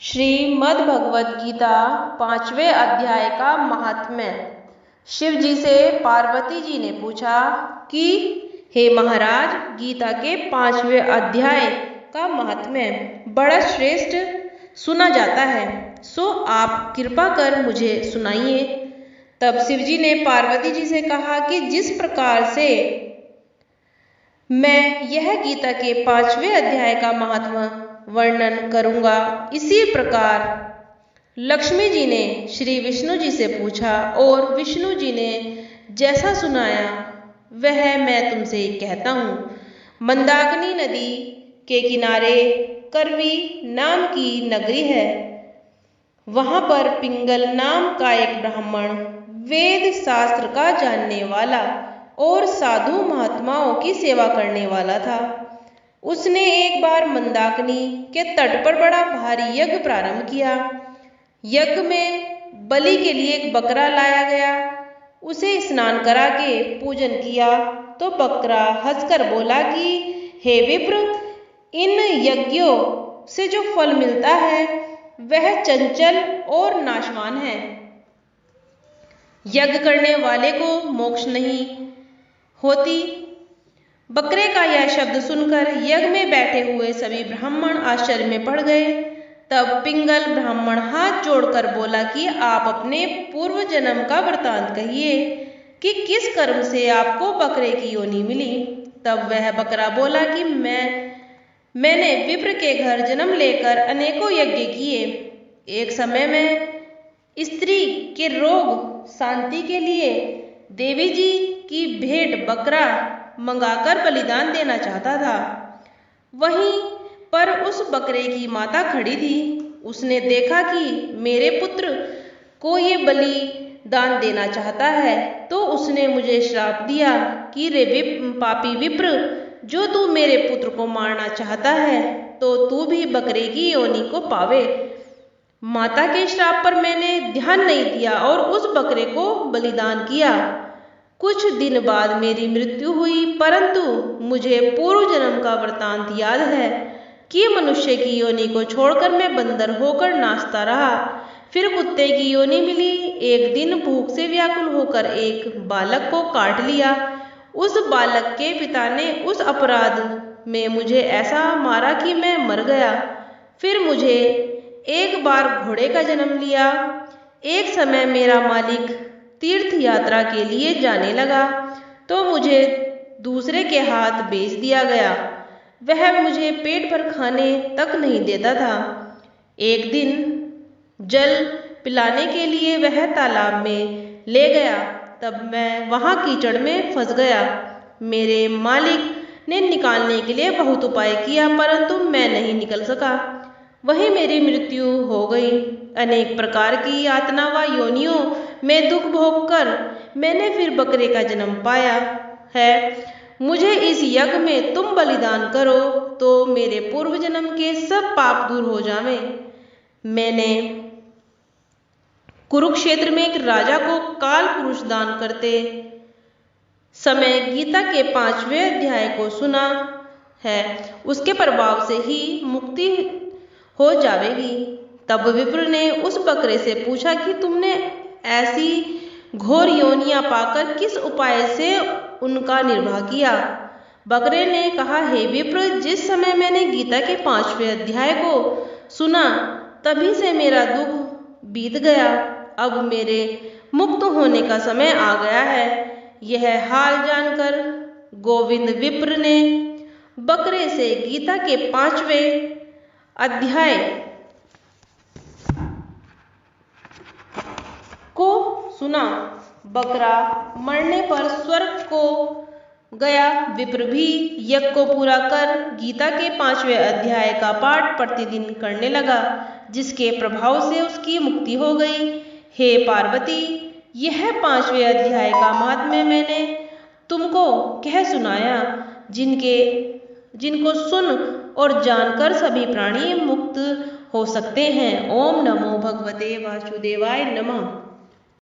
श्रीमद् भगवद गीता 5वें अध्याय का महात्म्य। शिव जी से पार्वती जी ने पूछा कि हे महाराज, गीता के 5वें अध्याय का महात्म्य बड़ा श्रेष्ठ सुना जाता है, सो आप कृपा कर मुझे सुनाइए। तब शिव जी ने पार्वती जी से कहा कि जिस प्रकार से मैं यह गीता के 5वें अध्याय का महात्म्य वर्णन करूंगा, इसी प्रकार लक्ष्मी जी ने श्री विष्णु जी से पूछा और विष्णु जी ने जैसा सुनाया वह मैं तुमसे कहता हूँ। मंदाकिनी नदी के किनारे करवी नाम की नगरी है। वहां पर पिंगल नाम का एक ब्राह्मण, वेद शास्त्र का जानने वाला और साधु महात्माओं की सेवा करने वाला था। उसने एक बार मंदाकिनी के तट पर बड़ा भारी यज्ञ प्रारंभ किया। यज्ञ में बलि के लिए एक बकरा लाया गया। उसे स्नान करा के पूजन किया तो बकरा हंसकर बोला कि हे विप्र, इन यज्ञों से जो फल मिलता है वह चंचल और नाशवान है। यज्ञ करने वाले को मोक्ष नहीं होती। बकरे का यह शब्द सुनकर यज्ञ में बैठे हुए सभी ब्राह्मण आश्चर्य में पड़ गए। तब पिंगल ब्राह्मण हाथ जोड़कर बोला कि आप अपने पूर्व जन्म का वृतांत कहिए कि किस कर्म से आपको बकरे की योनि मिली। तब वह बकरा बोला कि मैंने विप्र के घर जन्म लेकर अनेकों यज्ञ किए। एक समय में स्त्री के रोग शांति के लिए देवी जी की भेंट बकरा मंगाकर बलिदान देना चाहता था। वहीं पर उस बकरे की माता खड़ी थी। उसने देखा कि मेरे पुत्र को ये बलिदान देना चाहता है, तो उसने मुझे श्राप दिया कि रे पापी विप्र, जो तू मेरे पुत्र को मारना चाहता है तो तू भी बकरे की योनि को पावे। माता के श्राप पर मैंने ध्यान नहीं दिया और उस बकरे को बलिदान किया। कुछ दिन बाद मेरी मृत्यु हुई, परंतु मुझे पूर्व जन्म का वृतांत याद है कि मनुष्य की योनि को छोड़कर मैं बंदर होकर नाचता रहा। फिर कुत्ते की योनि मिली। एक दिन भूख से व्याकुल होकर एक बालक को काट लिया। उस बालक के पिता ने उस अपराध में मुझे ऐसा मारा कि मैं मर गया। फिर मुझे एक बार घोड़े का जन्म लिया। एक समय मेरा मालिक तीर्थ यात्रा के लिए जाने लगा तो मुझे दूसरे के हाथ बेच दिया गया। वह मुझे पेट भर खाने तक नहीं देता था। एक दिन जल पिलाने के लिए वह तालाब में ले गया, तब मैं वहां कीचड़ में फंस गया। मेरे मालिक ने निकालने के लिए बहुत उपाय किया, परंतु मैं नहीं निकल सका। वहीं मेरी मृत्यु हो गई। अनेक प्रकार की यातना व योनियों में दुख भोग कर मैंने फिर बकरे का जन्म पाया है। मुझे इस यज्ञ में तुम बलिदान करो तो मेरे पूर्व जन्म के सब पाप दूर हो जावें। मैंने कुरुक्षेत्र में एक राजा को काल पुरुष दान करते समय गीता के 5वें अध्याय को सुना है। उसके प्रभाव से ही मुक्ति हो जावेगी। तब विप्र ने उस बकरे से पूछा कि तुमने ऐसी घोर योनियां पाकर किस उपाय से उनका निर्वाह किया। बकरे ने कहा, हे विप्र, जिस समय मैंने गीता के 5वें अध्याय को सुना तभी से मेरा दुख बीत गया। अब मेरे मुक्त होने का समय आ गया है। यह हाल जानकर गोविंद विप्र ने बकरे से गीता के 5वें अध्याय को सुना। बकरा मरने पर स्वर्ग को गया। विप्र भी यज्ञ को पूरा कर गीता के 5वें अध्याय का पाठ प्रतिदिन करने लगा, जिसके प्रभाव से उसकी मुक्ति हो गई। हे पार्वती, यह 5वें अध्याय का महात्म्य मैंने तुमको कह सुनाया, जिनको सुन और जानकर सभी प्राणी मुक्त हो सकते हैं। ओम नमो भगवते वासुदेवाय नमः।